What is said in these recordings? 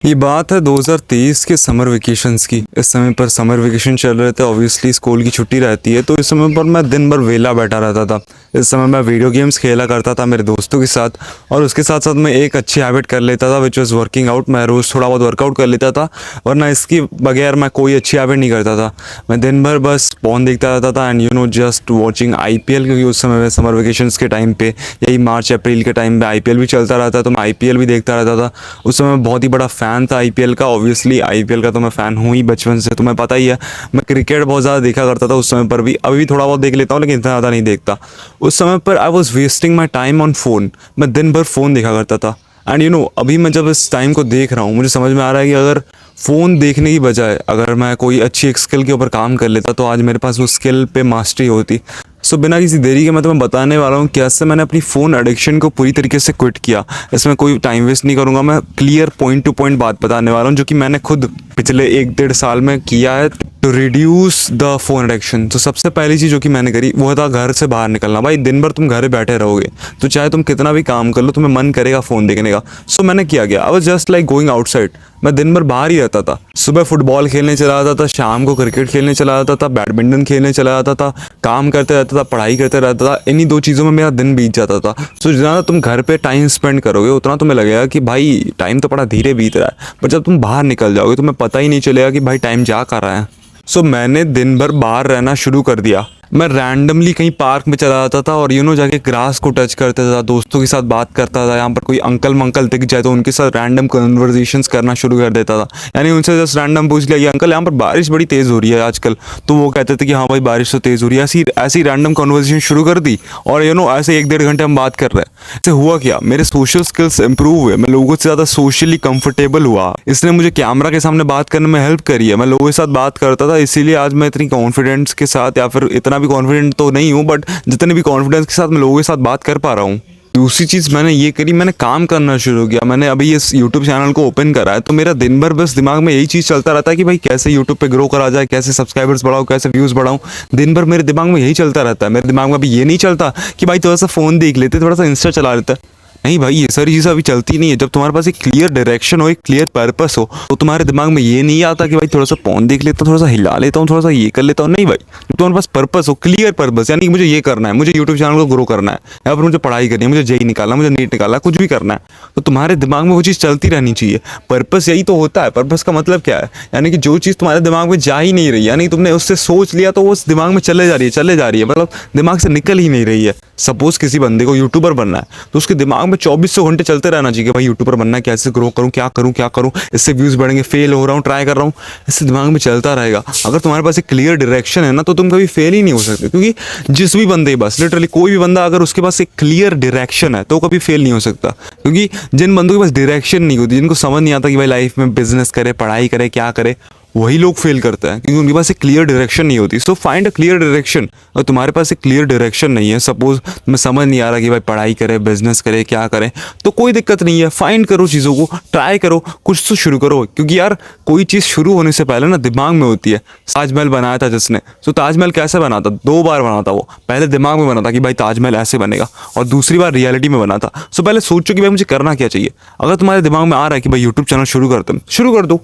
ये बात है 2023 के समर वेकेशंस की। इस समय पर समर वेकेशन चल रहे थे, ऑब्वियसली स्कूल की छुट्टी रहती है, तो इस समय पर मैं दिन भर वेला बैठा रहता था। इस समय मैं वीडियो गेम्स खेला करता था मेरे दोस्तों के साथ, और उसके साथ साथ मैं एक अच्छी हैबिट कर लेता था विच वॉज वर्किंग आउट। मैं रोज़ थोड़ा बहुत वर्कआउट कर लेता था, वरना इसके बगैर मैं कोई अच्छी हैबिट नहीं करता था। मैं दिन भर बस फोन देखता रहता था एंड जस्ट वॉचिंग IPL, क्योंकि उस समय समर वेकेशंस के टाइम पे, यही मार्च अप्रैल के टाइम पे IPL भी चलता रहता, तो मैं IPL भी देखता रहता था। उस समय मैं बहुत ही बड़ा फ़ैन था IPL का। ऑब्वियसली IPL का तो मैं फ़ैन हूँ ही बचपन से, तुम्हें पता ही है। मैं क्रिकेट बहुत ज़्यादा देखा करता था उस समय पर भी, अभी भी थोड़ा बहुत देख लेता हूँ लेकिन इतना ज़्यादा नहीं देखता। उस समय पर I was wasting my time on phone. मैं दिन भर फ़ोन देखा करता था एंड अभी मैं जब इस टाइम को देख रहा हूँ, मुझे समझ में आ रहा है कि अगर फ़ोन देखने की बजाय अगर मैं कोई अच्छी एक स्किल के ऊपर काम कर लेता तो आज मेरे पास वो स्किल पे मास्टरी होती। सो बिना किसी देरी के मैं तुम्हें बताने वाला हूँ कैसे मैंने अपनी फ़ोन एडिक्शन को पूरी तरीके से क्विट किया। इसमें कोई टाइम वेस्ट नहीं करूँगा, मैं क्लियर पॉइंट टू पॉइंट बात बताने वाला हूँ जो कि मैंने खुद पिछले 1-1.5 साल में किया है to reduce the phone addiction. तो सबसे पहली चीज़ जो कि मैंने करी वो था घर से बाहर निकलना। भाई दिन भर तुम घर बैठे रहोगे तो चाहे तुम कितना भी काम कर लो तुम्हें मन करेगा फ़ोन देखने का। सो मैंने क्या किया, I was just like going outside. मैं दिन भर बाहर ही रहता था। सुबह फुटबॉल खेलने चला जाता था, शाम को क्रिकेट खेलने चला जाता था, बैडमिंटन खेलने चला जाता था, काम करते रहता था, पढ़ाई करते रहता था। इन्हीं 2 चीज़ों में मेरा दिन बीत जाता था। सो जितना तुम घर पे टाइम स्पेंड करोगे उतना तुम्हें लगेगा कि भाई टाइम तो बड़ा धीरे बीत रहा है, पर जब तुम बाहर निकल जाओगे तुम्हें पता ही नहीं चलेगा कि भाई टाइम जा कर रहा है। सो मैंने दिन भर बाहर रहना शुरू कर दिया। मैं रैंडमली कहीं पार्क में चला जाता था और जाके ग्रास को टच करता था, दोस्तों के साथ बात करता था। यहाँ पर कोई अंकल मंकल दिख जाए तो उनके साथ रैंडम कन्वर्सेशंस करना शुरू कर देता था। यानी उनसे जस्ट रैंडम पूछ लिया कि अंकल यहाँ पर बारिश बड़ी तेज़ हो रही है आजकल, तो वो कहते थे कि हाँ भाई बारिश तो तेज़ हो रही है। ऐसी ऐसी रैंडम कन्वर्सेशन शुरू कर दी और ऐसे 1-1.5 घंटे हम बात कर रहे हैं। इससे हुआ क्या, मेरे सोशल स्किल्स इंप्रूव हुए, मैं लोगों से ज़्यादा सोशली कंफर्टेबल हुआ। इसने मुझे कैमरा के सामने बात करने में हेल्प करी है। मैं लोगों के साथ बात करता था, इसीलिए आज मैं इतनी कॉन्फिडेंस के साथ, या फिर इतना भी कॉन्फिडेंट तो नहीं हूँ बट जितने भी कॉन्फिडेंस के साथ मैं लोगों के साथ बात कर पा रहा हूँ। दूसरी चीज़ मैंने ये करी, मैंने काम करना शुरू किया। मैंने अभी इस यूट्यूब चैनल को ओपन करा है, तो मेरा दिन भर बस दिमाग में यही चीज़ चलता रहता है कि भाई कैसे यूट्यूब पे ग्रो करा जाए, कैसे सब्सक्राइबर्स बढ़ाऊँ, कैसे व्यूज़ बढ़ाऊँ। दिन भर मेरे दिमाग में यही चलता रहता है। मेरे दिमाग में अभी ये नहीं चलता कि भाई थोड़ा सा फ़ोन देख लेते, थोड़ा सा इंस्टा चला लेता है। नहीं भाई, ये सारी चीज़ें अभी चलती नहीं है। जब तुम्हारे पास एक क्लियर डायरेक्शन हो, एक क्लियर पर्पस हो, तो तुम्हारे दिमाग में ये नहीं आता कि भाई थोड़ा सा फोन देख लेता हूँ, थोड़ा सा हिला लेता हूँ, थोड़ा सा ये कर लेता हूँ। नहीं भाई, जब तुम्हारे पास पर्पस हो, क्लियर पर्पस, यानी कि मुझे ये करना है, मुझे यूट्यूब चैनल को ग्रो करना है, या फिर मुझे पढ़ाई करनी है, मुझे जेई निकालना, मुझे नीट निकालना, कुछ भी करना है, तो तुम्हारे दिमाग में वो चीज़ चलती रहनी चाहिए। पर्पस यही तो होता है। पर्पस का मतलब क्या है, यानी कि जो चीज़ तुम्हारे दिमाग में जा ही नहीं रही, यानी तुमने उससे सोच लिया तो वो उस दिमाग में चले जा रही है, मतलब दिमाग से निकल ही नहीं रही है। सपोज किसी बंदे को यूट्यूबर बनना है तो उसके दिमाग में 2400 घंटे चलते रहना चाहिए कि भाई यूट्यूबर बनना है, कैसे ग्रो करूं, क्या करूं, इससे व्यूज़ बढ़ेंगे, फेल हो रहा हूं, ट्राई कर रहा हूं, इससे दिमाग में चलता रहेगा। अगर तुम्हारे पास एक क्लियर डायरेक्शन है ना तो तुम कभी फेल ही नहीं हो सकते, क्योंकि जिस भी बंदे बस लिटरली कोई भी बंदा अगर उसके पास एक क्लियर डायरेक्शन है तो वो कभी फेल नहीं हो सकता। क्योंकि जिन बंदों के पास डायरेक्शन नहीं होती, जिनको समझ नहीं आता कि भाई लाइफ में बिजनेस करे, पढ़ाई करे, क्या करे, वही लोग फेल करते हैं, क्योंकि उनके पास एक क्लियर डायरेक्शन नहीं होती। So find a clear direction. और तुम्हारे पास एक क्लियर डायरेक्शन नहीं है, सपोज तुम्हें समझ नहीं आ रहा कि भाई पढ़ाई करे, बिजनेस करे, क्या करे, तो कोई दिक्कत नहीं है। फाइंड करो चीज़ों को, ट्राई करो, कुछ तो शुरू करो। क्योंकि यार कोई चीज़ शुरू होने से पहले ना दिमाग में होती है। ताजमहल बनाया था जिसने, तो ताजमहल कैसे बना था, 2 बार बना था वो। पहले दिमाग में बना था कि भाई ताजमहल ऐसे बनेगा, और दूसरी बार रियलिटी में बना था। सो पहले सोचो कि भाई मुझे करना क्या चाहिए। अगर तुम्हारे दिमाग में आ रहा है कि भाई यूट्यूब चैनल शुरू करते हैं, शुरू कर दो।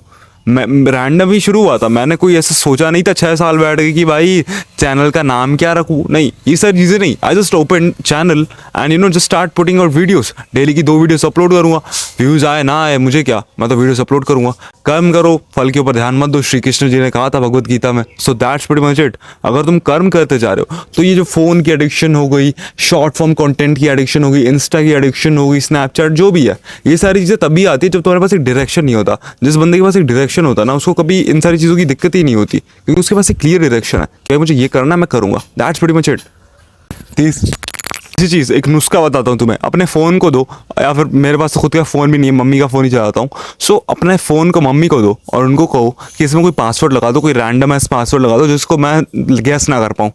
मैं रैंडम ही शुरू हुआ था, मैंने कोई ऐसा सोचा नहीं था 6 साल बैठ के कि भाई चैनल का नाम क्या रखूँ, नहीं ये सारी चीज़ें नहीं। I just open channel and just start putting out videos. Daily की 2 वीडियोस अपलोड करूँगा, व्यूज़ आए ना आए मुझे क्या, मैं तो वीडियोस अपलोड करूँगा। कर्म करो, फल के ऊपर ध्यान मत दो, श्री कृष्ण जी ने कहा था भगवत गीता में। So that's pretty much it. अगर तुम कर्म करते जा रहे हो तो ये जो फ़ोन की एडिक्शन हो गई, शॉर्ट फॉर्म कंटेंट की एडिक्शन हो गई, इंस्टा की एडिक्शन हो गई, स्नैपचैट जो भी है, ये सारी चीज़ें तभी आती है जब तुम्हारे पास एक डायरेक्शन नहीं होता। जिस बंदे के पास एक डायरेक्शन होता है ना, उसको कभी इन सारी चीज़ों की दिक्कत ही नहीं होती, क्योंकि उसके पास एक क्लियर डायरेक्शन है कि भाई मुझे ये करना है, मैं करूँगा। That's pretty much it. तीसरी चीज़, एक नुस्खा बताता हूँ तुम्हें। अपने फ़ोन को दो, या फिर मेरे पास तो खुद का फ़ोन भी नहीं है, मम्मी का फ़ोन ही चलाता हूँ। सो अपने फ़ोन को मम्मी को दो और उनको कहो कि इसमें कोई पासवर्ड लगा दो, कोई रैंडम एस पासवर्ड लगा दो जिसको मैं गैस ना कर पाऊँ,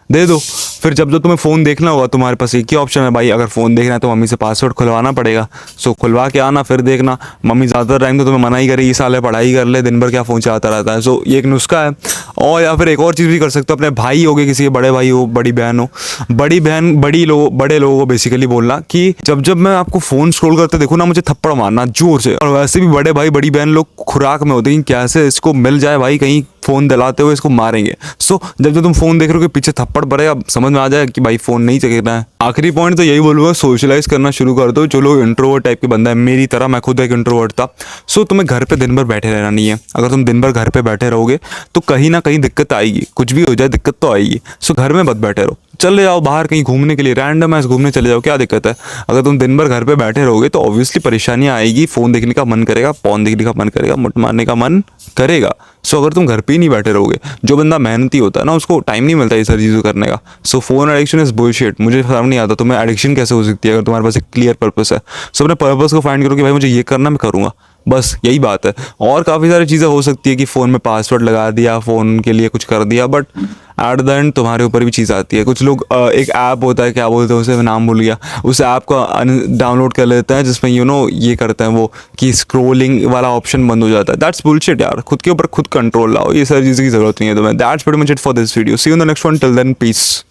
दे दो। फिर जब तुम्हें फ़ोन देखना होगा, तुम्हारे पास एक ही ऑप्शन है भाई, अगर फ़ोन देखना है तो मम्मी से पासवर्ड खुलवाना पड़ेगा। सो खुलवा के आना, फिर देखना। मम्मी ज़्यादातर टाइम तो तुम्हें मना ही करेगी, साले पढ़ाई कर ले, दिन भर क्या फ़ोन चलाता रहता है। सो ये एक नुस्खा है। और या फिर एक और चीज़ भी कर सकते हो, अपने भाई हो गए, किसी के बड़े भाई हो, बड़ी बहन हो, बड़ी बहन बड़े लोगों को बेसिकली बोलना कि जब जब मैं आपको फ़ोन स्क्रॉल करते देखो ना, मुझे थप्पड़ मारना जोर से। और वैसे भी बड़े भाई बड़ी बहन लोग खुराक में होते हैं कि कैसे इसको मिल जाए भाई, कहीं फ़ोन दिलाते हुए इसको मारेंगे। सो जब जब तुम फ़ोन देख रहे हो कि पीछे थप्पड़ पड़ेगा, समझ में आ जाए कि भाई फ़ोन नहीं चलेना है। आखिरी पॉइंट तो यही बोलूँगा, सोशलाइज करना शुरू कर दो। जो लोग इंट्रोवर्ट टाइप के बंदा है, मेरी तरह, मैं खुद एक इंट्रोवर्ट था। सो तुम्हें घर पे दिन भर बैठे रहना नहीं है। अगर तुम दिन भर घर पे बैठे रहोगे तो कहीं ना कहीं दिक्कत आएगी, कुछ भी हो जाए दिक्कत तो आएगी। सो घर में मत बैठे रहो, चले जाओ बाहर कहीं घूमने के लिए, रैंडम ऐसे घूमने चले जाओ, क्या दिक्कत है। अगर तुम दिन भर घर पे बैठे रहोगे तो ऑब्वियसली परेशानियां आएगी, फ़ोन देखने का मन करेगा, पॉन देखने का मन करेगा, मुट मारने का मन करेगा। सो अगर तुम घर पे ही नहीं बैठे रहोगे, जो बंदा मेहनती होता है ना, उसको टाइम नहीं मिलता ये सारी चीज़ें करने का। सो फोन एडिक्शन इज बुलशिट। मुझे समझ नहीं आता तुम्हें एडिक्शन कैसे हो सकती है अगर तुम्हारे पास एक क्लियर पर्पस है। सो अपने पर्पस को फाइंड करो कि भाई मुझे ये करना, मैं करूँगा, बस यही बात है। और काफ़ी सारी चीज़ें हो सकती है कि फ़ोन में पासवर्ड लगा दिया, फ़ोन के लिए कुछ कर दिया, बट एट द एंड तुम्हारे ऊपर भी चीज़ आती है। कुछ लोग एक ऐप होता है, क्या बोलते हैं उसे, मैं नाम भूल गया, उस ऐप को डाउनलोड कर लेते हैं जिसमें ये करते हैं वो कि स्क्रोलिंग वाला ऑप्शन बंद हो जाता है। दैट्स बुलशिट यार, खुद के ऊपर खुद कंट्रोल लाओ, ये सारी चीज़ों की ज़रूरत नहीं है तुम्हें। That's pretty much it for this video, see you in the next one, till then piece.